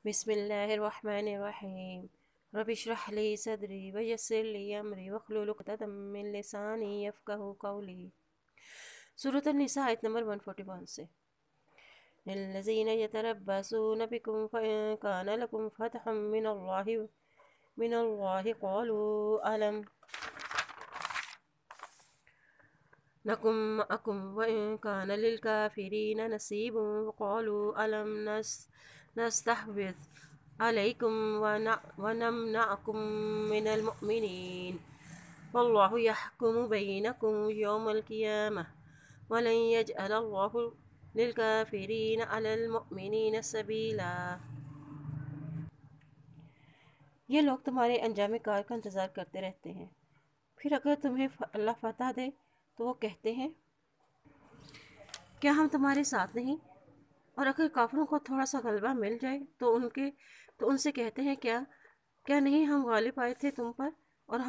بسم اللہ الرحمن الرحیم رب اشرح لی صدری ویسر لی امری واحلل عقدۃ من لسانی یفقہوا قولی۔ سورۃ النساء آیت نمبر 141 سے۔ الذین یتربصون بکم فإن کان لکم فتح من اللہ قالوا ألم نکن معکم وإن کان للکافرین نصیب قالوا ألم نستحوذ علیکم ونمنعکم من المؤمنین واللہ یحکم بینکم یوم القیامہ ولن یجعل اللہ للکافرین علی المؤمنین سبیلا۔ یہ لوگ تمہارے انجام کار کا انتظار کرتے رہتے ہیں، پھر اگر تمہیں اللہ فتح دے تو وہ کہتے ہیں کیا ہم تمہارے ساتھ نہیں، اور اگر کافروں کو تھوڑا سا غلبہ مل جائے تو ان سے کہتے ہیں کیا نہیں ہم غالب آئے تھے تم پر اور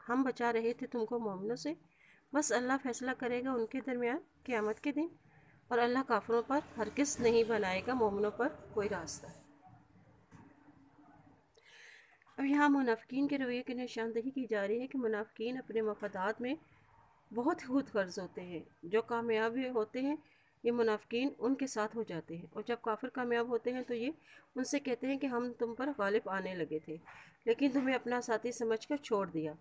ہم بچا رہے تھے تم کو مومنوں سے۔ بس اللہ فیصلہ کرے گا ان کے درمیان قیامت کے دن، اور اللہ کافروں پر ہرگز نہیں بنائے گا مومنوں پر کوئی راستہ۔ اب یہاں منافقین کے رویے کی نشاندہی کی جا رہی ہے کہ منافقین اپنے مفادات میں بہت خود غرض ہوتے ہیں۔ جو کامیاب ہوتے ہیں یہ منافقین ان کے ساتھ ہو جاتے ہیں، اور جب کافر کامیاب ہوتے ہیں تو یہ ان سے کہتے ہیں کہ ہم تم پر غالب آنے لگے تھے لیکن تمہیں اپنا ساتھی سمجھ کر چھوڑ دیا،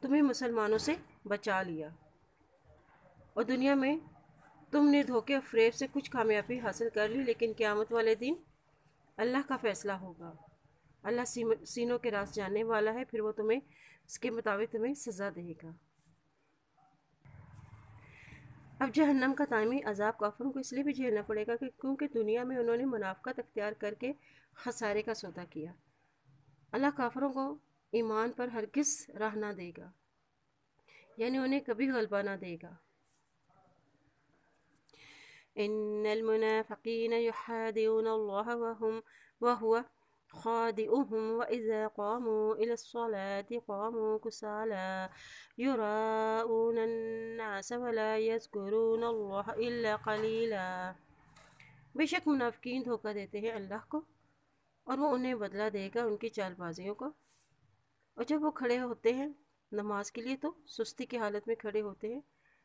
تمہیں مسلمانوں سے بچا لیا، اور دنیا میں تم نے دھوکے و فریب سے کچھ کامیابی حاصل کر لی، لیکن قیامت والے دن اللہ کا فیصلہ ہوگا۔ اللہ سینوں کے راز جاننے والا ہے، پھر وہ تمہیں اس کے مطابق تمہیں سزا دے گا۔ اب جہنم کا دائمی عذاب کافروں کو اس لیے بھی جھیلنا پڑے گا کیونکہ دنیا میں انہوں نے منافقت اختیار کر کے خسارے کا سودا کیا۔ اللہ کافروں کو ایمان پر ہرگز راہ نہ دے گا، یعنی انہیں کبھی غلبہ نہ دے گا۔ ان المنافقین یحادعون اللہ وهو خادعهم وإذا قاموا إلى الصلاة قاموا كسالى يراءون الناس ولا يذكرون اللہ إلا قلیلا۔ بے شک منافقین دھوکہ دیتے ہیں اللہ کو اور وہ انہیں بدلہ دے گا ان کی چال بازیوں کو، اور جب وہ کھڑے ہوتے ہیں نماز کے لیے تو سستی کی حالت میں کھڑے ہوتے ہیں،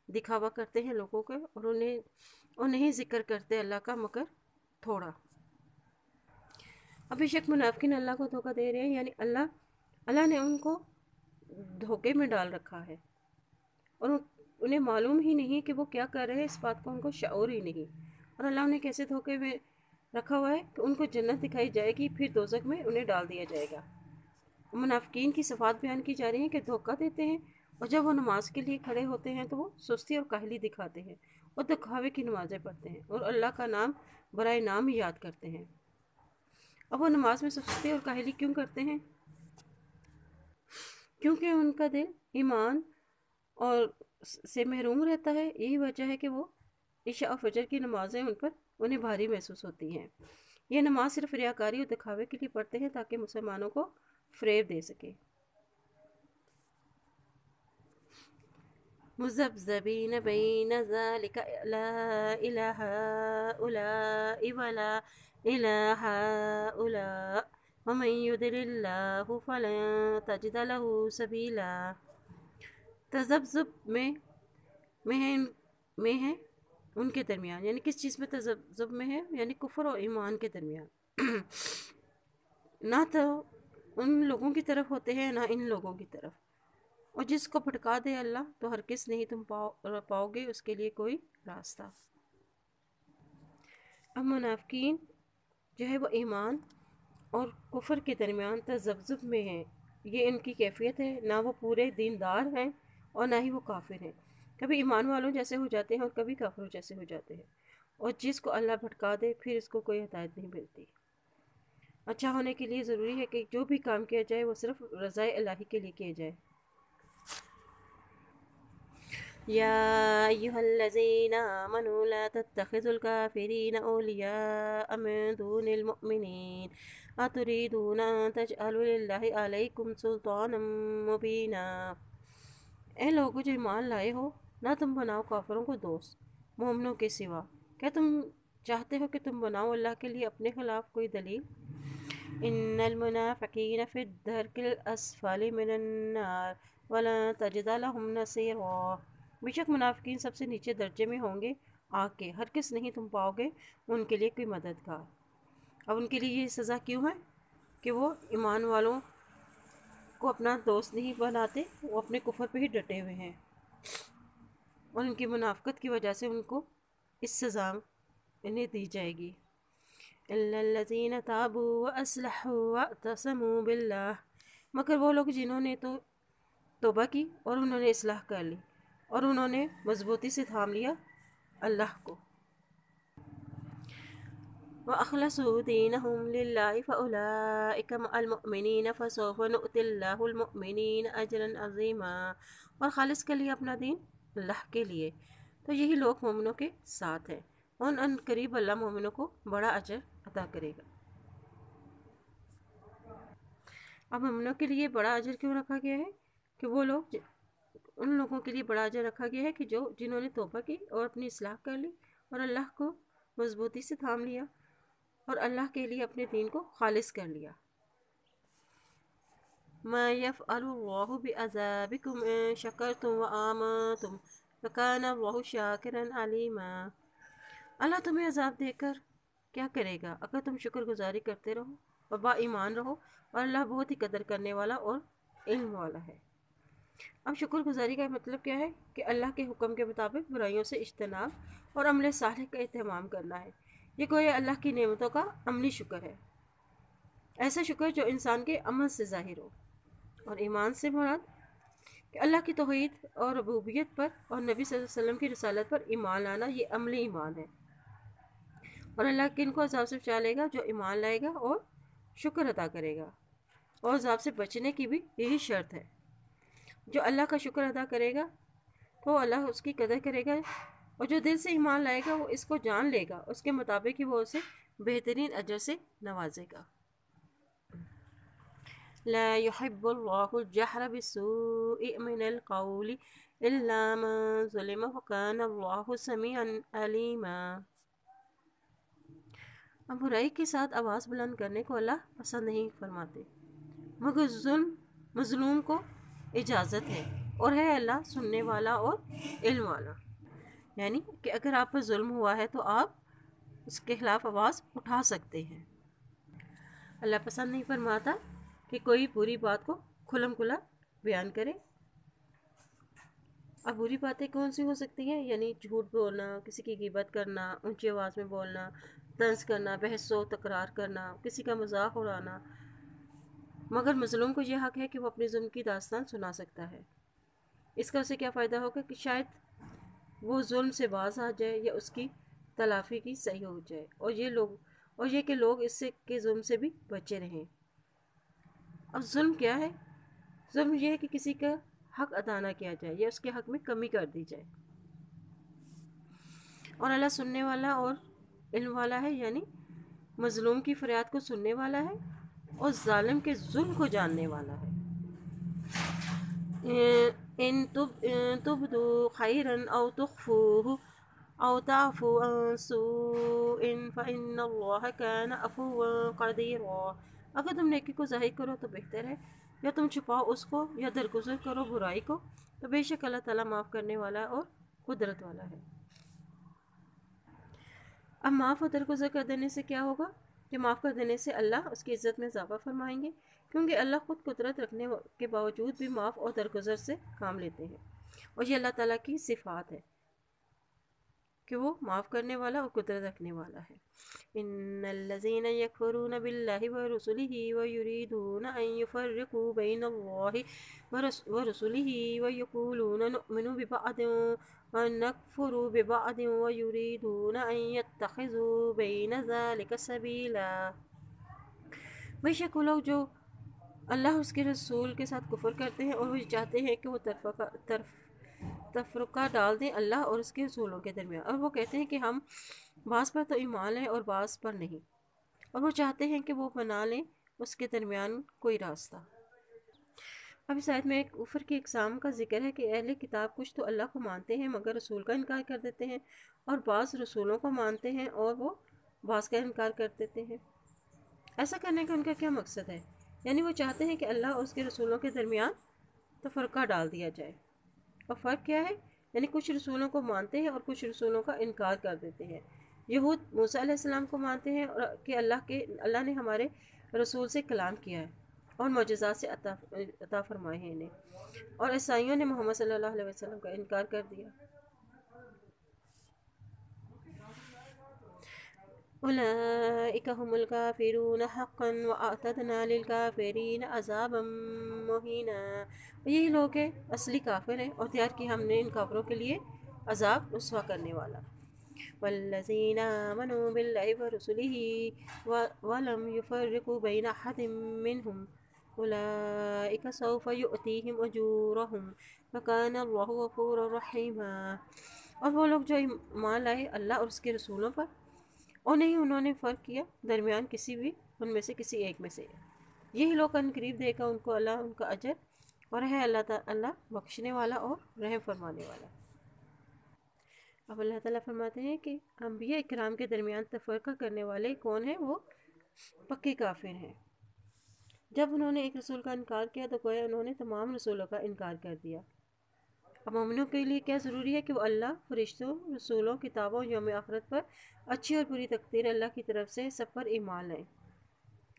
دکھاوا کرتے ہیں لوگوں کو، اور انہیں ذکر کرتے اللہ کا مگر تھوڑا۔ اب بے شک منافقین اللہ کو دھوکہ دے رہے ہیں، یعنی اللہ نے ان کو دھوکے میں ڈال رکھا ہے، اور انہیں معلوم ہی نہیں کہ وہ کیا کر رہے ہیں، اس بات کو ان کو شعور ہی نہیں۔ اور اللہ انہیں کیسے دھوکے میں رکھا ہوا ہے کہ ان کو جنت دکھائی جائے گی، پھر دوزخ میں انہیں ڈال دیا جائے گا۔ منافقین کی صفات بیان کی جا رہی ہیں کہ دھوکہ دیتے ہیں، اور جب وہ نماز کے لیے کھڑے ہوتے ہیں تو وہ سستی اور کاہلی دکھاتے ہیں اور دکھاوے کی نمازیں پڑھتے ہیں اور اللہ کا نام برائے نام ہی یاد کرتے ہیں۔ اب وہ نماز میں سستی اور کاہلی کیوں کرتے ہیں؟ کیونکہ ان کا دل ایمان اور سے محروم رہتا ہے۔ یہی وجہ ہے کہ وہ عشاء اور فجر کی نمازیں انہیں بھاری محسوس ہوتی ہیں۔ یہ نماز صرف ریاکاری اور دکھاوے کے لیے پڑھتے ہیں تاکہ مسلمانوں کو فریب دے سکے۔ مذبذبین بین ذلک لا الہ ہؤلاء ولا الہ ہؤلاء ومن یضلل اللہ فلن تجد له سبیلا۔ تذبذب میں ہے ان کے درمیان، یعنی کس چیز میں تذبذب میں ہے؟ یعنی کفر اور ایمان کے درمیان۔ نہ تو ان لوگوں کی طرف ہوتے ہیں نہ ان لوگوں کی طرف، اور جس کو بھٹکا دے اللہ تو ہرگز نہیں تم پاؤ گے اس کے لیے کوئی راستہ۔ اب منافقین جو ہے وہ ایمان اور کفر کے درمیان تذبذب میں ہیں، یہ ان کی کیفیت ہے۔ نہ وہ پورے دیندار ہیں اور نہ ہی وہ کافر ہیں، کبھی ایمان والوں جیسے ہو جاتے ہیں اور کبھی کافروں جیسے ہو جاتے ہیں، اور جس کو اللہ بھٹکا دے پھر اس کو کوئی ہدایت نہیں ملتی۔ اچھا ہونے کے لیے ضروری ہے کہ جو بھی کام کیا جائے وہ صرف رضائے الہی کے لیے کیا جائے۔ یا ایہا الذین آمنوا لا تتخذوا الکافرین اولیاء من دون المؤمنین اتریدون ان تجعلوا للہ علیکم سلطانا مبینا۔ اے لوگو جو ایمان لائے ہو، نہ تم بناؤ کافروں کو دوست مومنوں کے سوا۔ کیا تم چاہتے ہو کہ تم بناؤ اللہ کے لیے اپنے خلاف کوئی دلیل؟ ان المنافقین فی الدرک الاسفل من النار ولا تجد لهم نصیرا، بے شک منافقین سب سے نیچے درجے میں ہوں گے آگ کے، ہرگز نہیں تم پاؤ گے ان کے لیے کوئی مددگار۔ اب ان کے لیے یہ سزا کیوں ہے کہ وہ ایمان والوں کو اپنا دوست نہیں بناتے، وہ اپنے کفر پہ ہی ڈٹے ہوئے ہیں، اور ان کی منافقت کی وجہ سے ان کو اس سزا انہیں دی جائے گی۔ الا الذین تابوا واصلحوا واعتصموا باللہ، مگر وہ لوگ جنہوں نے تو توبہ کی اور انہوں نے اصلاح کر لی اور انہوں نے مضبوطی سے تھام لیا اللہ کو، وَأَخْلَصُوا دِينَهُمْ لِلَّهِ فَأُولَئِكَ مَعَ الْمُؤْمِنِينَ فَسَوْفَ نُؤْتِي اللَّهُ الْمُؤْمِنِينَ أَجْرًا عَظِيمًا، اور خالص کر لیا اپنا دین اللہ کے لیے تو یہی لوگ مومنوں کے ساتھ ہیں، اور ان قریب اللہ مومنوں کو بڑا اجر عطا کرے گا۔ اب مومنوں کے لیے بڑا اجر کیوں رکھا گیا ہے کہ وہ لوگ، ان لوگوں کے لیے بڑا اجر رکھا گیا ہے کہ جنہوں نے توبہ کی اور اپنی اصلاح کر لی اور اللہ کو مضبوطی سے تھام لیا اور اللہ کے لیے اپنے دین کو خالص کر لیا۔ ما يفعل الله بعذابكم إن شكرتم وآمنتم وكان الله شاكرا عليما، اللہ تمہیں عذاب دے کر کیا کرے گا اگر تم شکر گزاری کرتے رہو اور با ایمان رہو، اور اللہ بہت ہی قدر کرنے والا اور علم والا ہے۔ اب شکر گزاری کا مطلب کیا ہے کہ اللہ کے حکم کے مطابق برائیوں سے اجتناب اور عمل صالح کا اہتمام کرنا ہے، یہ گویا اللہ کی نعمتوں کا عملی شکر ہے، ایسا شکر جو انسان کے عمل سے ظاہر ہو، اور ایمان سے مراد کہ اللہ کی توحید اور ربوبیت پر اور نبی صلی اللہ علیہ وسلم کی رسالت پر ایمان لانا، یہ عملی ایمان ہے، اور اللہ کن کو عذاب سے بچا لے گا؟ جو ایمان لائے گا اور شکر ادا کرے گا، اور عذاب سے بچنے کی بھی یہی شرط ہے۔ جو اللہ کا شکر ادا کرے گا تو اللہ اس کی قدر کرے گا، اور جو دل سے ایمان لائے گا وہ اس کو جان لے گا، اس کے مطابق ہی وہ اسے بہترین اجر سے نوازے گا۔ لا يحب الله الجهر بالسوء من القول إلا من ظلم وكان الله سميعا عليما، اب برائی کے ساتھ آواز بلند کرنے کو اللہ پسند نہیں فرماتے، مگر مظلوم کو اجازت ہے، اور ہے اللہ سننے والا اور علم والا، یعنی کہ اگر آپ پر ظلم ہوا ہے تو آپ اس کے خلاف آواز اٹھا سکتے ہیں۔ اللہ پسند نہیں فرماتا کہ کوئی بری بات کو کھلم کھلا بیان کرے۔ اب بری باتیں کون سی ہو سکتی ہیں؟ یعنی جھوٹ بولنا، کسی کی غیبت کرنا، اونچی آواز میں بولنا، طنز کرنا، بحث و تکرار کرنا، کسی کا مذاق اڑانا، مگر مظلوم کو یہ حق ہے کہ وہ اپنے ظلم کی داستان سنا سکتا ہے۔ اس کا اسے کیا فائدہ ہوگا کہ شاید وہ ظلم سے باز آ جائے یا اس کی تلافی کی صحیح ہو جائے، اور یہ کہ لوگ اس سے کے ظلم سے بھی بچے رہیں۔ اب ظلم کیا ہے؟ ظلم یہ ہے کہ کسی کا حق ادا نہ کیا جائے یا اس کے حق میں کمی کر دی جائے، اور اللہ سننے والا اور علم والا ہے، یعنی مظلوم کی فریاد کو سننے والا ہے اور ظالم کے ظلم کو جاننے والا ہے۔ ان تبدوا خیرا او تخفوه او تعفو عن سوء فإن اللہ کان عفوا قدیرا، اگر تم نیکی کو ظاہر کرو تو بہتر ہے، یا تم چھپاؤ اس کو یا درگزر کرو برائی کو، تو بے شک اللہ تعالیٰ معاف کرنے والا اور قدرت والا ہے۔ اب معاف اور درگزر کر دینے سے کیا ہوگا کہ معاف کر دینے سے اللہ اس کی عزت میں اضافہ فرمائیں گے، کیونکہ اللہ خود قدرت رکھنے کے باوجود بھی معاف اور درگزر سے کام لیتے ہیں، اور یہ اللہ تعالیٰ کی صفات ہے کہ وہ معاف کرنے والا اور قدرت رکھنے والا ہے۔ ان الذين يكفرون بالله ورسله ويريدون ان يفرقوا بين الله ورسله ويقولون نؤمن ببعض ونكفر ببعض ويريدون ان يتخذوا بين ذلك سبيلا، بے شک وہ لوگ جو اللہ اس کے رسول کے ساتھ کفر کرتے ہیں اور وہ چاہتے ہیں کہ وہ تفرقہ ڈال دیں اللہ اور اس کے رسولوں کے درمیان، اور وہ کہتے ہیں کہ ہم بعض پر تو ایمان لیں اور بعض پر نہیں، اور وہ چاہتے ہیں کہ وہ بنا لیں اس کے درمیان کوئی راستہ۔ اب اس آیت میں ایک کفر کی اقسام کا ذکر ہے کہ اہل کتاب کچھ تو اللہ کو مانتے ہیں مگر رسول کا انکار کر دیتے ہیں، اور بعض رسولوں کو مانتے ہیں اور وہ بعض کا انکار کر دیتے ہیں۔ ایسا کرنے کا ان کا کیا مقصد ہے؟ یعنی وہ چاہتے ہیں کہ اللہ اور اس کے رسولوں کے درمیان تفرقہ ڈال دیا جائے۔ اور فرق کیا ہے؟ یعنی کچھ رسولوں کو مانتے ہیں اور کچھ رسولوں کا انکار کر دیتے ہیں۔ یہود موسیٰ علیہ السلام کو مانتے ہیں اور کہ اللہ نے ہمارے رسول سے کلام کیا ہے اور معجزات سے عطا فرمائے ہیں انہیں، اور عیسائیوں نے محمد صلی اللہ علیہ وسلم کا انکار کر دیا۔ اولئک هم الکافرون حقا واعتدنا للکافرین عذابا مہینا۔ یہی لوگ ہیں اصلی کافر ہیں، اور تیار کی ہم نے ان کافروں کے لیے عذاب رسوا کرنے والا۔ والذین آمنوا باللہ ورسلہ ولم یفرقوا بین احد منہم اولئک سوف یؤتیہم اجورہم وکان اللہ غفورا رحیما۔ اور وہ لوگ جو ایمان لائے اللہ اور اس کے رسولوں پر، اور نہیں انہوں نے فرق کیا درمیان کسی بھی ان میں سے کسی ایک میں سے، یہی لوگ ان قریب دے گا ان کو اللہ ان کا اجر، اور ہے اللہ بخشنے والا اور رحم فرمانے والا۔ اب اللہ تعالیٰ فرماتے ہیں کہ انبیاء اکرام کے درمیان تفرقہ کرنے والے کون ہیں؟ وہ پکے کافر ہیں۔ جب انہوں نے ایک رسول کا انکار کیا تو گویا انہوں نے تمام رسولوں کا انکار کر دیا۔ اب مومنوں کے لیے کیا ضروری ہے کہ وہ اللہ، فرشتوں، رسولوں، کتابوں، یوم آخرت پر، اچھی اور بری تقدیر اللہ کی طرف سے سب پر ایمان لائیں۔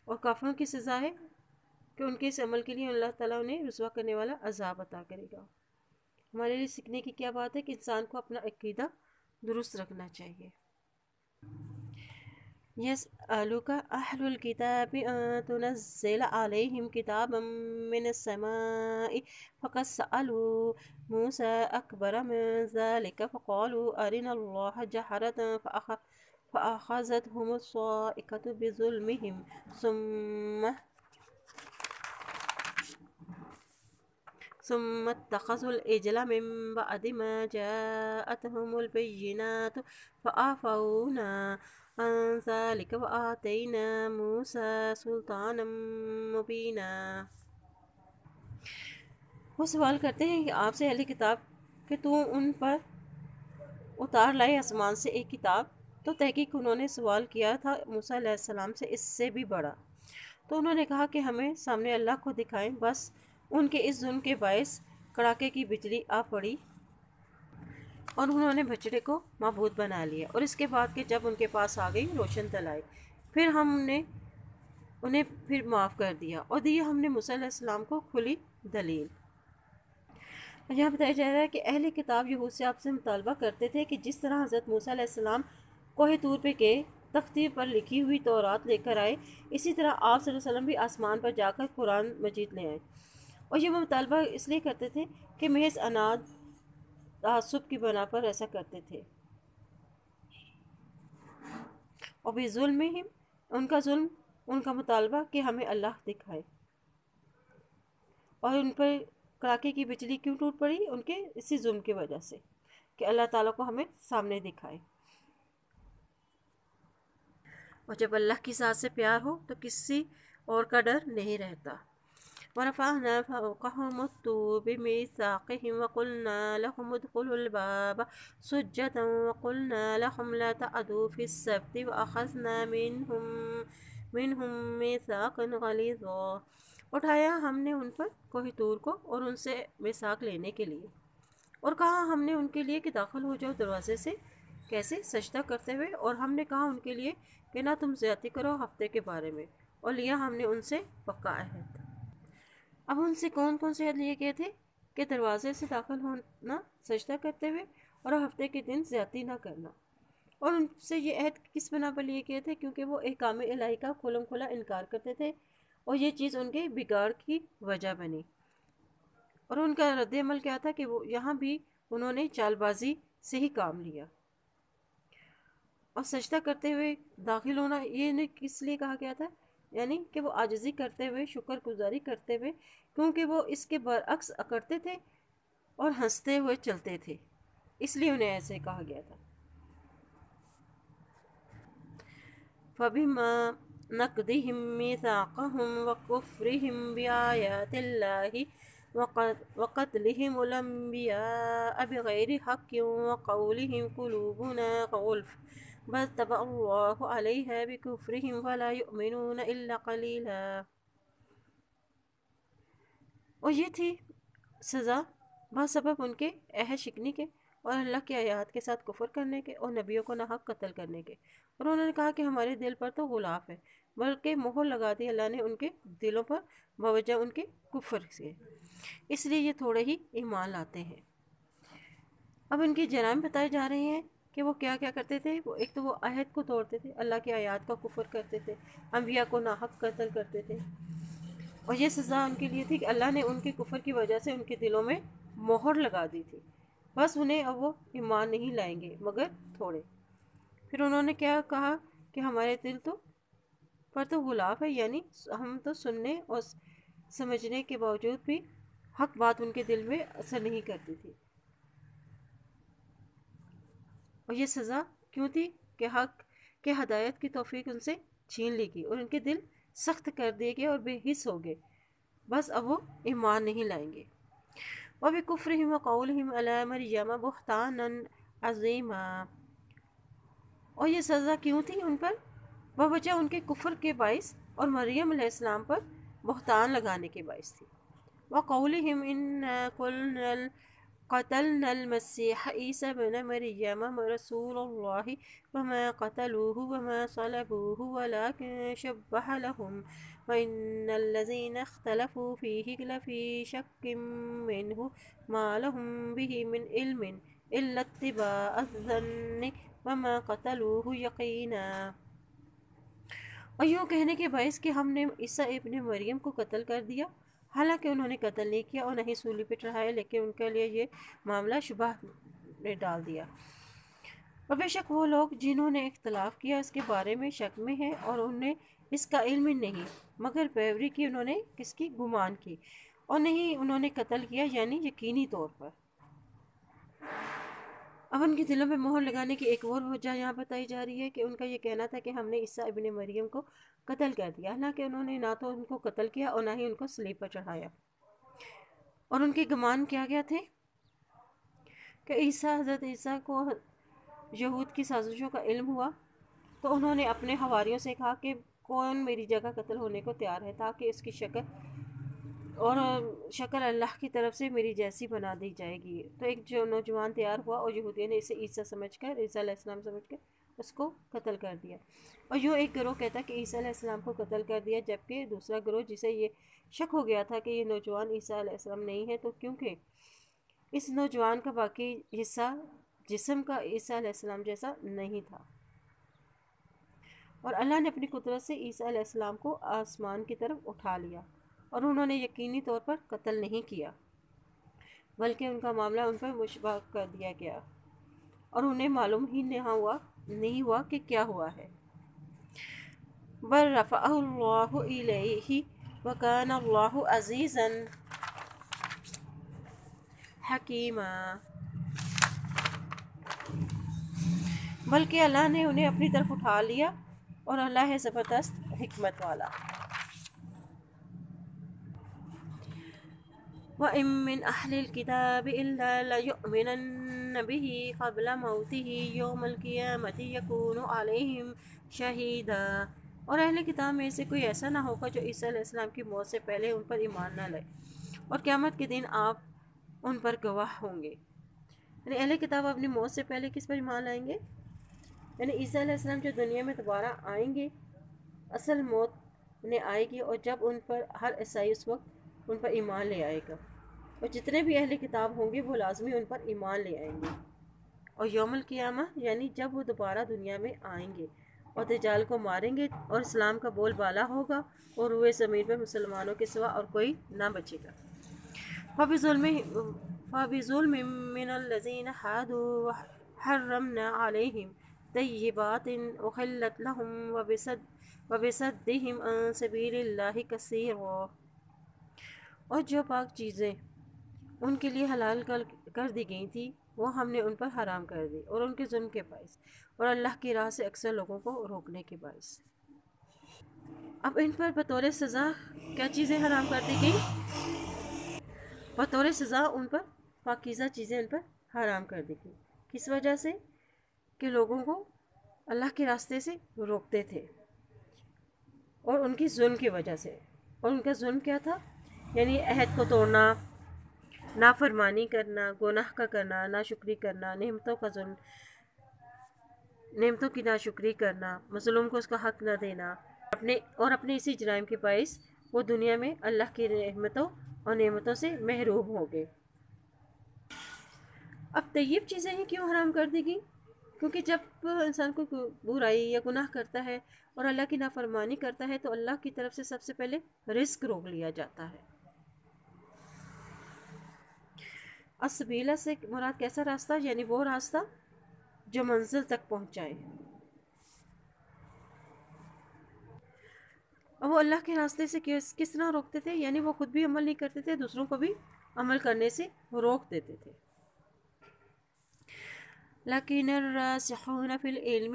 اور کافروں کی سزا ہے کہ ان کے اس عمل کے لیے اللہ تعالیٰ انہیں رسوا کرنے والا عذاب عطا کرے گا۔ ہمارے لیے سیکھنے کی کیا بات ہے کہ انسان کو اپنا عقیدہ درست رکھنا چاہیے۔ يسألك أهل الكتاب أن تنزل عليهم كتابا من السماء فقد سألوا موسى أكبر من ذلك فقالوا أرنا الله جهرة فأخذتهم الصاعقة بظلمهم ثم اتخذوا العجل من بعد ما جاءتهم البينات فعفونا عن ذلك وآتينا موسى سلطانا مبینا۔ وہ سوال کرتے ہیں کہ آپ سے اہل کتاب کہ تو ان پر اتار لائے آسمان سے ایک کتاب، تو تحقیق انہوں نے سوال کیا تھا موسیٰ علیہ السلام سے اس سے بھی بڑا، تو انہوں نے کہا کہ ہمیں سامنے اللہ کو دکھائیں۔ بس ان کے اس ظلم کے باعث کڑاکے کی بجلی آ پڑی اور انہوں نے بچڑے کو معبود بنا لیا، اور اس کے بعد کہ جب ان کے پاس آ گئی روشن دلائل، پھر ہم نے انہیں پھر معاف کر دیا اور دیا ہم نے موسیٰ علیہ السلام کو کھلی دلیل۔ یہاں بتایا جا رہا ہے کہ اہل کتاب یہود سے آپ سے مطالبہ کرتے تھے کہ جس طرح حضرت موسیٰ علیہ السلام کوہ طور پہ گئے، تختی پر لکھی ہوئی تورات لے کر آئے، اسی طرح آپ صلی اللہ علیہ وسلم بھی آسمان پر جا کر قرآن مجید لے آئے۔ اور یہ وہ مطالبہ اس لیے کرتے تھے کہ محض عناد تعصب کی بنا پر ایسا کرتے تھے۔ اور بھی ظلم ہی ان کا ظلم، ان کا مطالبہ کہ ہمیں اللہ دکھائے، اور ان پر کڑاکے کی بجلی کیوں ٹوٹ پڑی؟ ان کے اسی ظلم کی وجہ سے کہ اللہ تعالیٰ کو ہمیں سامنے دکھائے۔ اور جب اللہ کی ذات سے پیار ہو تو کسی اور کا ڈر نہیں رہتا۔ وَرَفَعْنَا فَوْقَهُمُ الطُّورَ بِمِيثَاقِهِمْ وَقُلْنَا لَهُمُ ادْخُلُوا الْبَابَ سُجَّدًا وَقُلْنَا لَهُمْ لَا تَعْدُوا فِي السَّبْتِ وَأَخَذْنَا مِنْهُمْ مِيثَاقًا غَلِيظًا۔ اٹھایا ہم نے ان پر کوہ طور کو اور ان سے میثاق لینے کے لیے، اور کہا ہم نے ان کے لیے کہ داخل ہو جاؤ دروازے سے، کیسے؟ سجدہ کرتے ہوئے، اور ہم نے کہا ان کے لیے کہ نہ تم زیادتی کرو ہفتے کے بارے میں، اور لیا ہم نے ان سے پکا عہد۔ اب ان سے کون کون سے عہد لیے گئے تھے؟ کہ دروازے سے داخل ہونا سجدہ کرتے ہوئے، اور ہفتے کے دن زیادتی نہ کرنا۔ اور ان سے یہ عہد کس بنا پر لیے گئے تھے؟ کیونکہ وہ احکام الہی کا کھلم کھلا انکار کرتے تھے، اور یہ چیز ان کے بگاڑ کی وجہ بنی۔ اور ان کا رد عمل کیا تھا کہ وہ یہاں بھی انہوں نے چال بازی سے ہی کام لیا۔ اور سجدہ کرتے ہوئے داخل ہونا یہ انہیں کس لیے کہا گیا تھا؟ یعنی کہ وہ عاجزی کرتے ہوئے، شکر گزاری کرتے ہوئے، کیونکہ وہ اس کے برعکس اکڑتے تھے اور ہنستے ہوئے چلتے تھے، اس لیے انہیں ایسے کہا گیا تھا۔ فَبِمَا نَقْضِهِم مِّيثَاقَهُمْ وَكُفْرِهِم بِآيَاتِ اللَّهِ وَقَتْلِهِمُ الْأَنبِيَاءَ بِغَيْرِ حَقٍّ وَقَوْلِهِمْ قُلُوبُنَا غُلْفٌ بل طبع اللہ علیہ بکفرہم ولا یؤمنون الا قلیلا۔ اور یہ تھی سزا بسبب ان کے عہد شکنی کے اور اللہ کی آیات کے ساتھ کفر کرنے کے اور نبیوں کو ناحق قتل کرنے کے۔ اور انہوں نے کہا کہ ہمارے دل پر تو غلاف ہے، بلکہ مہر لگا دی اللہ نے ان کے دلوں پر بوجہ ان کے کفر سے، اس لیے یہ تھوڑے ہی ایمان لاتے ہیں۔ اب ان کے جرائم بتائے جا رہے ہیں کہ وہ کیا کیا کرتے تھے۔ وہ ایک تو وہ عہد کو توڑتے تھے، اللہ کی آیات کا کفر کرتے تھے، انبیاء کو ناحق قتل کرتے تھے، اور یہ سزا ان کے لیے تھی کہ اللہ نے ان کے کفر کی وجہ سے ان کے دلوں میں مہر لگا دی تھی، بس انہیں اب وہ ایمان نہیں لائیں گے مگر تھوڑے۔ پھر انہوں نے کیا کہا کہ ہمارے دل پر تو غلاف ہے، یعنی ہم تو سننے اور سمجھنے کے باوجود بھی حق بات ان کے دل میں اثر نہیں کرتی تھی۔ اور یہ سزا کیوں تھی کہ حق کے ہدایت کی توفیق ان سے چھین لی گئی اور ان کے دل سخت کر دیے گئے اور بے حس ہو گئے، بس اب وہ ایمان نہیں لائیں گے۔ وَبِكُفْرِهِمْ وَقَوْلِهِمْ عَلَى مَرْيَمَ بُهْتَانًا عَظِيمًا۔ اور یہ سزا کیوں تھی ان پر؟ بوجہ ان کے کفر کے باعث اور مریم علیہ السلام پر بہتان لگانے کے باعث تھی۔ وَقَوْلِهِمْ إِنَّا قُلْنَا قتلنا المسيح عيسى بن مريم رسول الله وما قتلوه وما صلبوه ولكن شبه لهم وإن الذين اختلفوا فيه لفي شك منه ما لهم به من علم إلا اتباع الظن وما قتلوه يقينا۔ اور یوں کہنے کے باعث کہ ہم نے عیسیٰ ابن مریم کو قتل کر دیا، حالانکہ انہوں نے قتل نہیں کیا اور نہ ہی سولی پہ چڑھایا، لیکن ان کے لیے یہ معاملہ شبہ نے ڈال دیا۔ اور بے شک وہ لوگ جنہوں نے اختلاف کیا اس کے بارے میں شک میں ہے اور انہیں اس کا علم نہیں، مگر پیروی کی انہوں نے کس کی؟ گمان کی، اور نہیں انہوں نے قتل کیا یعنی یقینی طور پر۔ اب ان کے دلوں میں مہر لگانے کی ایک اور وجہ یہاں بتائی جا رہی ہے کہ ان کا یہ کہنا تھا کہ ہم نے عیسیٰ ابن مریم کو قتل کر دیا، حالانکہ انہوں نے نہ تو ان کو قتل کیا اور نہ ہی ان کو صلیب پر چڑھایا۔ اور ان کے گمان کیا گیا تھے کہ حضرت عیسیٰ کو یہود کی سازشوں کا علم ہوا تو انہوں نے اپنے حواریوں سے کہا کہ کون میری جگہ قتل ہونے کو تیار ہے تاکہ اس کی شکل اللہ کی طرف سے میری جیسی بنا دی جائے گی۔ تو ایک جو نوجوان تیار ہوا اور یہودیوں نے اسے عیسیٰ علیہ السلام سمجھ کر اس کو قتل کر دیا۔ اور یوں ایک گروہ کہتا کہ عیسیٰ علیہ السلام کو قتل کر دیا، جبکہ دوسرا گروہ جسے یہ شک ہو گیا تھا کہ یہ نوجوان عیسیٰ علیہ السلام نہیں ہے، تو کیونکہ اس نوجوان کا باقی حصہ جسم کا عیسیٰ علیہ السلام جیسا نہیں تھا، اور اللہ نے اپنی قدرت سے عیسیٰ علیہ السلام کو آسمان کی طرف اٹھا لیا، اور انہوں نے یقینی طور پر قتل نہیں کیا بلکہ ان کا معاملہ ان پر مشتبہ کر دیا گیا، اور انہیں معلوم ہی نہیں ہوا کہ کیا ہوا ہے۔ بل رفعہ اللہ الیہ وکان اللہ عزیزا حکیما۔ بلکہ اللہ نے انہیں اپنی طرف اٹھا لیا اور اللہ ہے زبردست حکمت والا۔ وَإِن مِّنْ أَهْلِ الْكِتَابِ إِلَّا لَيُؤْمِنَنَّ بِهِ قَبْلَ مَوْتِهِ يَوْمَ الْقِيَامَةِ يَكُونُ عَلَيْهِمْ شَهِيدًا۔ اور اہل کتاب میں سے کوئی ایسا نہ ہوگا جو عیسیٰ علیہ السلام کی موت سے پہلے ان پر ایمان نہ لائے، اور قیامت کے دن آپ ان پر گواہ ہوں گے۔ یعنی اہل کتاب اپنی موت سے پہلے کس پر ایمان لائیں گے؟ یعنی عیسیٰ علیہ السلام جو دنیا میں دوبارہ آئیں گے، اصل موت انہیں آئے گی، اور جب ان پر ہر عیسائی اس وقت ان پر ایمان لے آئے گا، اور جتنے بھی اہل کتاب ہوں گے وہ لازمی ان پر ایمان لے آئیں گے۔ اور یوم القیامہ یعنی جب وہ دوبارہ دنیا میں آئیں گے اور دجال کو ماریں گے اور اسلام کا بول بالا ہوگا اور روئے زمین پر مسلمانوں کے سوا اور کوئی نہ بچے گا۔ فَبِظُلْمٍ مِّنَ الَّذِينَ هَادُوا حَرَّمْنَا عَلَيْهِمْ طَيِّبَاتٍ أُحِلَّتْ لَهُمْ وَبِصَدِّهِمْ عَن سَبِيلِ اللَّهِ كَثِيرًا۔ اور جو پاک چیزیں ان کے لیے حلال کر دی گئی تھی وہ ہم نے ان پر حرام کر دی، اور ان کے ظلم کے باعث اور اللہ کی راہ سے اکثر لوگوں کو روکنے کے باعث۔ اب ان پر بطور سزا کیا چیزیں حرام کر دی گئی؟ بطور سزا ان پر پاکیزہ چیزیں ان پر حرام کر دی گئی۔ کس وجہ سے؟ کہ لوگوں کو اللہ کے راستے سے روکتے تھے، اور ان کی ظلم کی وجہ سے۔ اور ان کا ظلم کیا تھا؟ یعنی عہد کو توڑنا، نافرمانی کرنا، گناہ کا کرنا، ناشکری کرنا، نعمتوں کا ظلم، نعمتوں کی ناشکری کرنا، مظلوم کو اس کا حق نہ دینا، اپنے اسی جرائم کے باعث وہ دنیا میں اللہ کی رحمتوں اور نعمتوں سے محروم ہو گئے۔ اب طیب چیزیں ہی کیوں حرام کر دی گئی؟ کیونکہ جب انسان کو برائی یا گناہ کرتا ہے اور اللہ کی نافرمانی کرتا ہے تو اللہ کی طرف سے سب سے پہلے رزق روک لیا جاتا ہے۔ السبیلہ سے مراد کیسا راستہ؟ یعنی وہ راستہ جو منزل تک پہنچائے۔ اور وہ اللہ کے راستے سے کس طرح روکتے تھے؟ یعنی وہ خود بھی عمل نہیں کرتے تھے، دوسروں کو بھی عمل کرنے سے روک دیتے تھے۔ لكن الراسخون في العلم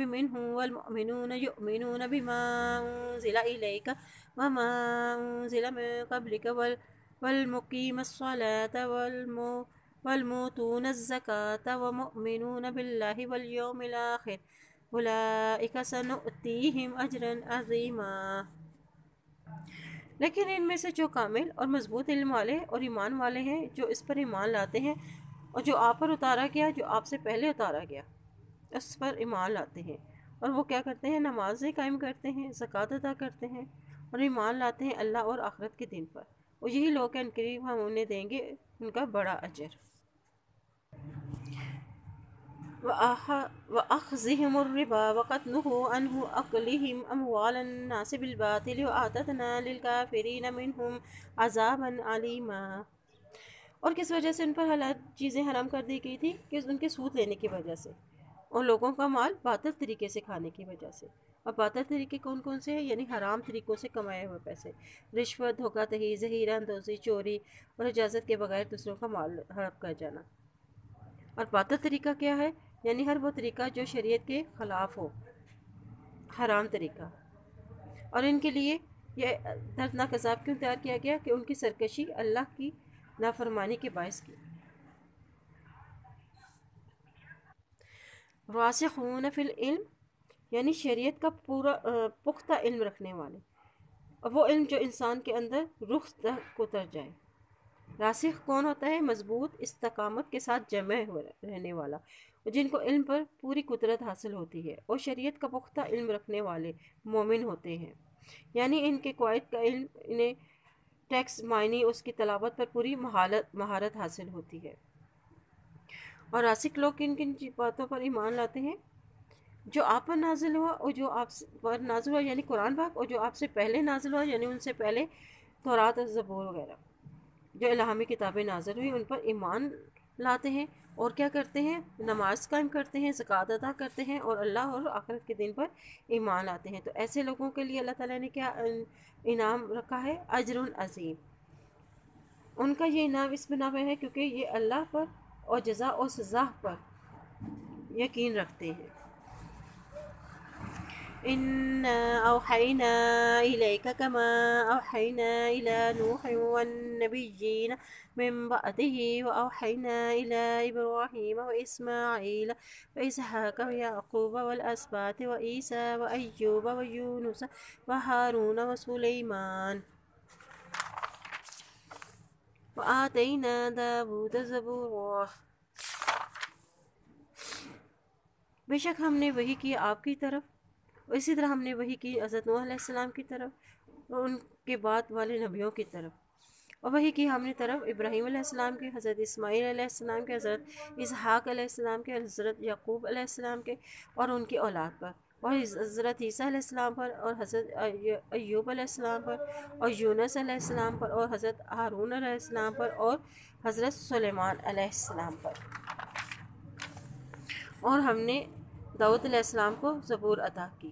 منهم والمؤمنون يؤمنون بما أنزل إليك وما أنزل من قبلك والمقيم الصلاة والموتون الزكاة ومؤمنون بالله واليوم الآخر أولئك سنؤتيهم أجرا عظيما۔ لیکن ان میں سے جو کامل اور مضبوط علم والے اور ایمان والے ہیں، جو اس پر ایمان لاتے ہیں اور جو آپ پر اتارا گیا، جو آپ سے پہلے اتارا گیا، اس پر ایمان لاتے ہیں، اور وہ کیا کرتے ہیں؟ نمازیں قائم کرتے ہیں، زکوٰۃ ادا کرتے ہیں، اور ایمان لاتے ہیں اللہ اور آخرت کے دن پر، اور یہی لوگ ان قریب ہم انہیں دیں گے ان کا بڑا اجر۔ وَأَخْذِهِمُ الرِّبَا وَقَدْ نُهُوا عَنْهُ أَكْلِهِمْ أَمْوَالَ النَّاسِ بِالْبَاطِلِ وَأَعْتَدْنَا لِلْكَافِرِينَ مِنْهُمْ عَذَابًا عَلِيمًا۔ اور کس وجہ سے ان پر حلال چیزیں حرام کر دی گئی تھی؟ کہ ان کے سود لینے کی وجہ سے، اور لوگوں کا مال باطل طریقے سے کھانے کی وجہ سے۔ اور باطل طریقے کون کون سے ہیں؟ یعنی حرام طریقوں سے کمائے ہوئے پیسے، رشوت، دھوکہ دہی، ظہیرہ اندوزی، چوری اور اجازت کے بغیر دوسروں کا مال ہڑپ کر جانا۔ اور باطل طریقہ کیا ہے؟ یعنی ہر وہ طریقہ جو شریعت کے خلاف ہو، حرام طریقہ۔ اور ان کے لیے یہ دردناک عذاب کیوں تیار کیا گیا؟ کہ ان کی سرکشی اللہ کی نافرمانی کے باعث کی۔ راسخون فی العلم یعنی شریعت کا پورا پختہ علم رکھنے والے، اور وہ علم جو انسان کے اندر رخ تک اتر جائے۔ راسخ کون ہوتا ہے؟ مضبوط استقامت کے ساتھ جمع رہنے والا، جن کو علم پر پوری قدرت حاصل ہوتی ہے، اور شریعت کا پختہ علم رکھنے والے مومن ہوتے ہیں۔ یعنی ان کے قواعد کا علم، انہیں ٹیکس معنی اس کی تلاوت پر پوری مہارت حاصل ہوتی ہے۔ اور راسخ لوگ کن کن باتوں پر ایمان لاتے ہیں؟ جو آپ پر نازل ہوا، اور جو آپ پر نازل ہوا یعنی قرآن پاک، اور جو آپ سے پہلے نازل ہوا یعنی ان سے پہلے تورات اور زبور وغیرہ جو الہامی کتابیں نازل ہوئی، ان پر ایمان لاتے ہیں، اور کیا کرتے ہیں؟ نماز قائم کرتے ہیں، زکوٰۃ ادا کرتے ہیں، اور اللہ اور آخرت کے دن پر ایمان لاتے ہیں۔ تو ایسے لوگوں کے لیے اللہ تعالیٰ نے کیا انعام رکھا ہے؟ اجر عظیم۔ ان کا یہ انعام اس بنا پر ہے کیونکہ یہ اللہ پر اور جزا اور سزا پر یقین رکھتے ہیں۔ إِنَّا أَوْحَيْنَا إِلَيْكَ كَمَا أَوْحَيْنَا إِلَى نُوحٍ وَالنَّبِيِّينَ مِن بَعْدِهِ وَأَوْحَيْنَا إِلَى إِبْرَاهِيمَ وَإِسْمَاعِيلَ وَإِسْحَاقَ وَيَعْقُوبَ وَالْأَسْبَاطِ وَعِيسَىٰ وَأَيُّوبَ وَيُونُسَ وَهَارُونَ وَسُلَيْمَانَ وَآتَيْنَا دَاوُودَ زَبُورًا۔ بے شک ہم نے وحی کی آپ کی طرف، اور اسی طرح ہم نے وحی کی حضرت نوح علیہ السلام کی طرف اور ان کے بعد والے نبیوں کی طرف، اور وحی کی ہم نے طرف ابراہیم علیہ السلام کے، حضرت اسماعیل علیہ السلام کے، حضرت اسحاق علیہ السلام کے، حضرت یعقوب علیہ السلام کے اور ان کی اولاد پر، اور حضرت عیسیٰ علیہ السلام پر، اور حضرت ایوب علیہ السلام پر، اور یونس علیہ السلام پر، اور حضرت ہارون علیہ السلام پر، اور حضرت سلیمان علیہ السلام پر، اور ہم نے داؤد علیہ السلام کو زبور عطا کی۔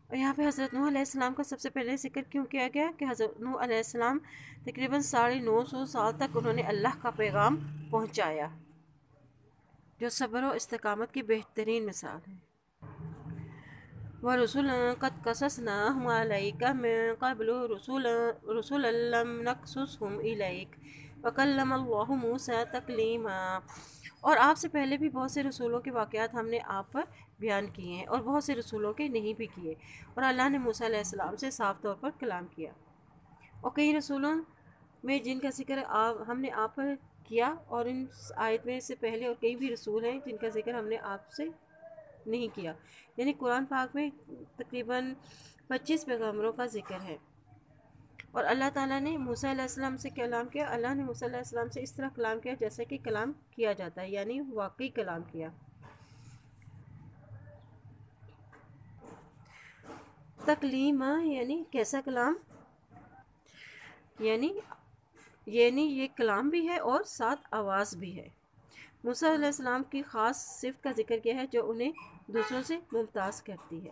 اور یہاں پہ حضرت نوح علیہ السلام کا سب سے پہلے ذکر کیوں کیا گیا؟ کہ حضرت نوح علیہ السلام تقریباً 950 سال تک انہوں نے اللہ کا پیغام پہنچایا، جو صبر و استقامت کی بہترین مثال ہے۔ وَرُسُلًا قَدْ قَصَصْنَاهُمْ عَلَيْكَ مِن قَبْلُ رُسُلًا لَّمْ نَقْصُصْهُمْ إِلَيْكَ وَكَلَّمَ اللَّهُ مُوسَىٰ تَكْلِيمًا۔ اور آپ سے پہلے بھی بہت سے رسولوں کے واقعات ہم نے آپ پر بیان کیے ہیں اور بہت سے رسولوں کے نہیں بھی کیے، اور اللہ نے موسیٰ علیہ السلام سے صاف طور پر کلام کیا، اور کئی رسولوں میں جن کا ذکر ہم نے آپ پر کیا، اور ان آیت میں سے پہلے اور کئی بھی رسول ہیں جن کا ذکر ہم نے آپ سے نہیں کیا، یعنی قرآن پاک میں تقریباً 25 پیغمبروں کا ذکر ہے۔ اور اللہ تعالیٰ نے موسیٰ علیہ السلام سے کلام کیا، اللہ نے موسیٰ علیہ السلام سے اس طرح کلام کیا جیسا کہ کلام کیا جاتا ہے، یعنی واقعی کلام کیا۔ تکلیمہ یعنی کیسا کلام؟ یعنی یہ کلام بھی ہے اور ساتھ آواز بھی ہے۔ موسیٰ علیہ السلام کی خاص صفت کا ذکر کیا ہے جو انہیں دوسروں سے ممتاز کرتی ہے۔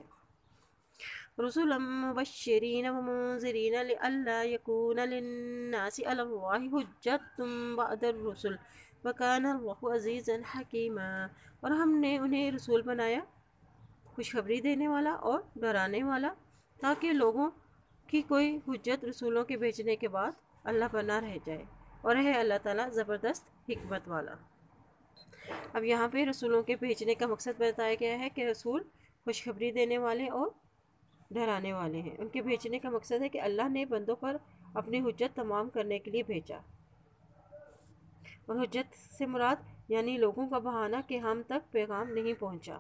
رسولا مبشرین ومنذرین لئلا یکون للناس علی اللہ حجۃ بعد الرسل وکان اللہ عزیزا حکیما، اور ہم نے انہیں رسول بنایا، خوشخبری دینے والا اور ڈرانے والا، تاکہ لوگوں کی کوئی حجت رسولوں کے بھیجنے کے بعد اللہ پر نہ رہ جائے، اور ہے اللہ تعالیٰ زبردست حکمت والا۔ اب یہاں پہ رسولوں کے بھیجنے کا مقصد بتایا گیا ہے کہ رسول خوشخبری دینے والے اور ڈرانے والے ہیں۔ ان کے بھیجنے کا مقصد ہے کہ اللہ نے بندوں پر اپنی حجت تمام کرنے کے لیے بھیجا، اور حجت سے مراد یعنی لوگوں کا بہانہ کہ ہم تک پیغام نہیں پہنچا۔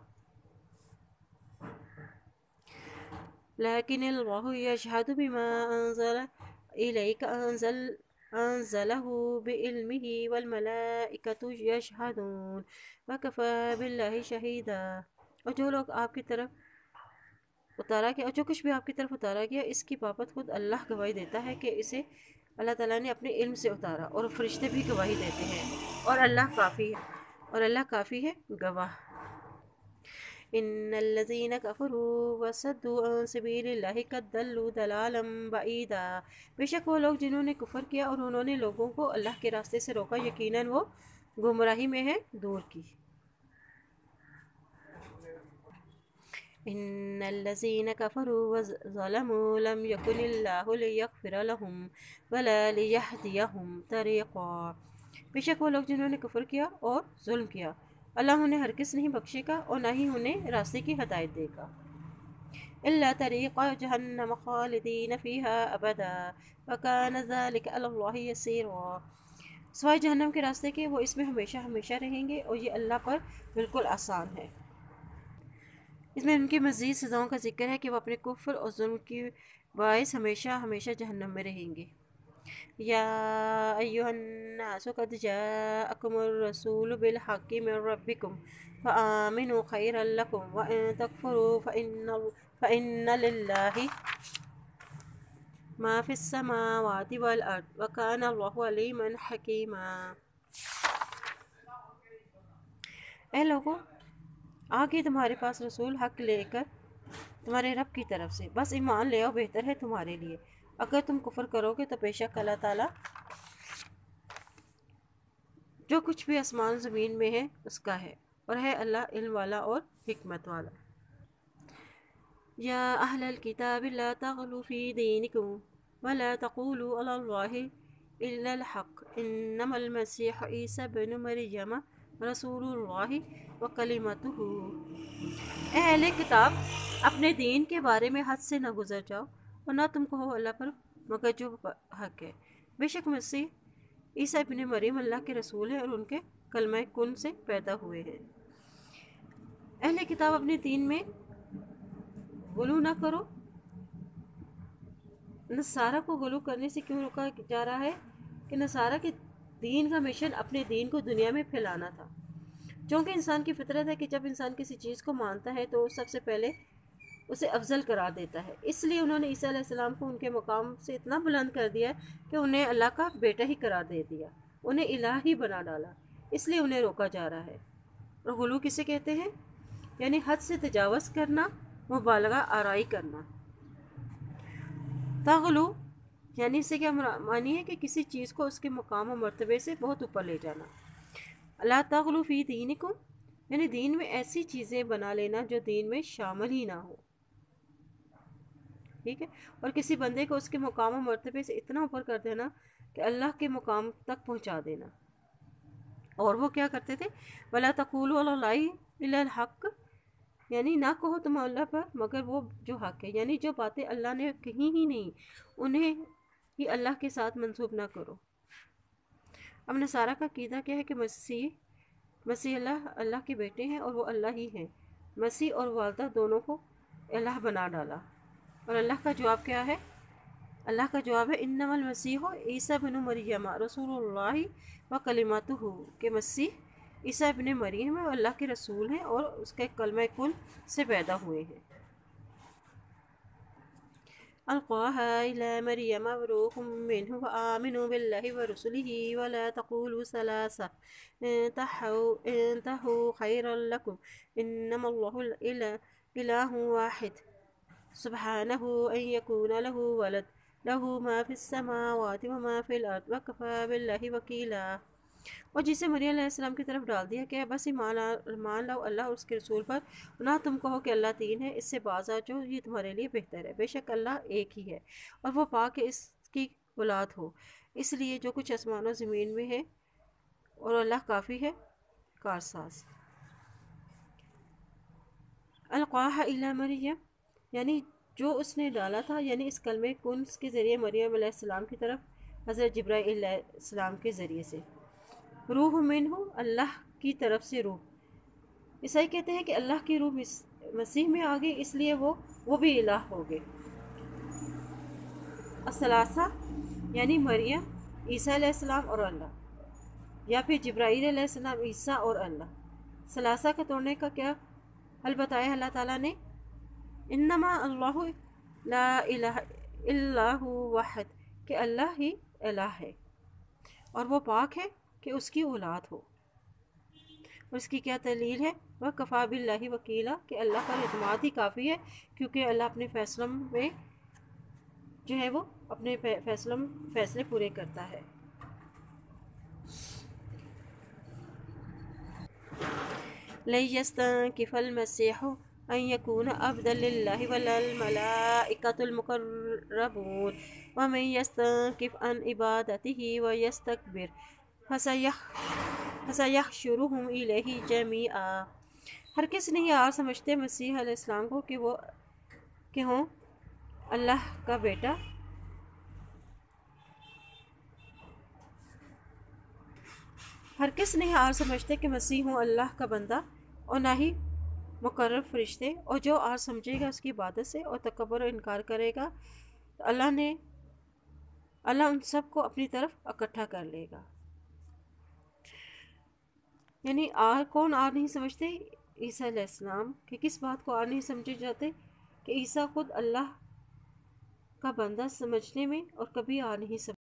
لیکن اللہ یشہد بما انزل الیک انزلہ بعلمہ والملائکۃ یشہدون وکفی باللہ شہیدا، اور جو لوگ آپ کی طرف اتارا گیا، اور جو کچھ بھی آپ کی طرف اتارا گیا اس کی بابت خود اللہ گواہی دیتا ہے کہ اسے اللہ تعالیٰ نے اپنے علم سے اتارا، اور فرشتے بھی گواہی دیتے ہیں، اور اللہ کافی ہے گواہ۔ ان الذین کفروا وصدوا عن سبیل اللہ قد ضلوا ضلالا بعیدا، بے شک وہ لوگ جنہوں نے کفر کیا اور انہوں نے لوگوں کو اللہ کے راستے سے روکا، یقیناً وہ گمراہی میں ہے دور کی۔ ان الذین کفروا وظلموا لم یکن اللہ لیغفر لهم ولا لیہدیہم طریقا، بے شک وہ لوگ جنہوں نے کفر کیا اور ظلم کیا، اللہ انہیں ہرگز نہیں بخشے گا اور نہ ہی انہیں راستے کی ہدایت دے گا۔ الا طریق جہنم خالدین فیہا ابدا وکان ذلک علی اللہ یسیرا، سوائے جہنم کے راستے کے وہ اس میں ہمیشہ ہمیشہ رہیں گے، اور یہ اللہ پر بالکل آسان ہے۔ اس میں ان کی مزید سزاؤں کا ذکر ہے کہ وہ اپنے کفر اور ظلم کی باعث ہمیشہ ہمیشہ جہنم میں رہیں گے۔ یا ایھا الناس قد جاءکم الرسول بالحق من ربکم فآمنوا خیرا لکم وان تکفروا فإن للہ ما فی السماوات والارض وکان اللہ علیما حکیما۔ اے لوگو، آگے تمہارے پاس رسول حق لے کر تمہارے رب کی طرف سے، بس ایمان لے آؤ، بہتر ہے تمہارے لیے۔ اگر تم کفر کرو گے تو بے شک اللہ تعالیٰ جو کچھ بھی آسمان زمین میں ہے اس کا ہے، اور ہے اللہ علم والا اور حکمت والا۔ یا اہل الکتاب لا تغلوا فی دینکم ولا تقولوا علی اللہ الا الحق انما المسیح عیسی ابن مریم رسول اللہ وکلمتہ۔ اے اہل کتاب، اپنے دین کے بارے میں حد سے نہ گزر جاؤ، اور نہ تم کہو اللہ پر مگر جو حق ہے، بے شک مسیح عیسیٰ ابن مریم اللہ کے رسول ہیں اور ان کے کلمہ کن سے پیدا ہوئے ہیں۔ اہل کتاب اپنے دین میں غلو نہ کرو۔ نصارہ کو غلو کرنے سے کیوں روکا جا رہا ہے؟ کہ نصارہ کے دین کا مشن اپنے دین کو دنیا میں پھیلانا تھا، چونکہ انسان کی فطرت ہے کہ جب انسان کسی چیز کو مانتا ہے تو سب سے پہلے اسے افضل قرار دیتا ہے، اس لیے انہوں نے عیسیٰ علیہ السلام کو ان کے مقام سے اتنا بلند کر دیا کہ انہیں اللہ کا بیٹا ہی قرار دے دیا، انہیں الہ ہی بنا ڈالا، اس لیے انہیں روکا جا رہا ہے۔ اور غلو کسے کہتے ہیں؟ یعنی حد سے تجاوز کرنا، مبالغہ آرائی کرنا۔ تغلو یعنی اس سے کیا معنی ہے کہ کسی چیز کو اس کے مقام و مرتبے سے بہت اوپر لے جانا۔ لا تغلو فی دینکم یعنی دین میں ایسی چیزیں بنا لینا جو دین میں شامل ہی نہ ہو، ٹھیک ہے، اور کسی بندے کو اس کے مقام و مرتبے سے اتنا اوپر کر دینا کہ اللہ کے مقام تک پہنچا دینا۔ اور وہ کیا کرتے تھے، وَلَا تَقُولُوا عَلَى اللَّهِ إِلَّا الْحَقَّ، یعنی نہ کہو تم اللہ پر مگر وہ جو حق ہے، یعنی جو باتیں اللہ نے کہی ہی نہیں انہیں ہی اللہ کے ساتھ منسوب نہ کرو۔ اب نصارہ کا عقیدہ کیا ہے کہ مسیح اللہ کے بیٹے ہیں اور وہ اللہ ہی ہیں۔ مسیح اور والدہ دونوں کو اللہ بنا ڈالا، اور اللہ کا جواب کیا ہے؟ اللہ کا جواب ہے انما المسیح عیسیٰ بن مریم رسول اللہ و کلماتہ، کہ مسیح عیسیٰ ابن مریم ہے، اللہ کے رسول ہیں اور اس کے کلمہ کل سے پیدا ہوئے ہیں۔ القاها إلى مريم وروح منه فآمنوا بالله ورسله ولا تقولوا ثلاثة انتهوا خيرا لكم إنما الله إله واحد سبحانه أن يكون له ولد له ما في السماوات وما في الأرض وكفى بالله وكيلا۔ اور جسے مریم علیہ السلام کی طرف ڈال دیا کہ بس مان لو اللہ اور اس کے رسول پر، نہ تم کہو کہ اللہ تین ہے، اس سے باز آ جاؤ، یہ تمہارے لیے بہتر ہے۔ بے شک اللہ ایک ہی ہے اور وہ پاک ہے اس کی اولاد ہو، اس لیے جو کچھ آسمان و زمین میں ہے، اور اللہ کافی ہے کارساز۔ القاها الی مریم، یعنی جو اس نے ڈالا تھا، یعنی اس کلمہ کنز کے ذریعے مریم علیہ السلام کی طرف حضرت جبرائیل علیہ السلام کے ذریعے سے۔ روح منہ، اللہ کی طرف سے روح۔ عیسائی کہتے ہیں کہ اللہ کی روح مسیح میں آ گئی، اس لیے وہ بھی الہ ہو گئے۔ الثلاثہ، یعنی مریم، عیسیٰ علیہ السلام اور اللہ، یا پھر جبرائیل علیہ السلام، عیسیٰ اور اللہ۔ ثلاثہ کا توڑنے کا کیا حل بتایا اللہ تعالیٰ نے؟ انما اللہ لا الہ الا ہو واحد، کہ اللہ ہی الہ ہے اور وہ پاک ہے کہ اس کی اولاد ہو۔ اور اس کی کیا دلیل ہے؟ وَكَفَى بِاللَّهِ وَكِيلًا، کہ اللہ پر اعتماد ہی کافی ہے، کیونکہ اللہ اپنے فیصلوں میں جو ہے وہ اپنے فیصلے پورے کرتا ہے۔ لِيَسْتَنكِفَ الْمَسِيحُ أَن يَكُونَ عَبْدًا لِلَّهِ وَلَا الْمَلَائِكَةُ الْمُقَرَّبُونَ وَمَن يَسْتَنكِفْ عَن عِبَادَتِهِ وَيَسْتَكْبِرْ فَسَيَحْشُرُهُمْ إِلَيْهِ جَمِيعًا۔ ہرگز نہیں یار سمجھتے مسیح علیہ السلام کو کہ ہوں اللہ کا بیٹا، ہرگز نہیں آر سمجھتے کہ مسیح ہوں اللہ کا بندہ، اور نہ ہی مقرب فرشتے، اور جو آر سمجھے گا اس کی عبادت سے اور تکبر و انکار کرے گا، اللہ ان سب کو اپنی طرف اکٹھا کر لے گا۔ یعنی کون آر نہیں سمجھتے؟ عیسیٰ علیہ السلام، کہ کس بات کو آر نہیں سمجھے جاتے؟ کہ عیسیٰ خود اللہ کا بندہ سمجھنے میں اور کبھی آر نہیں سمجھتے۔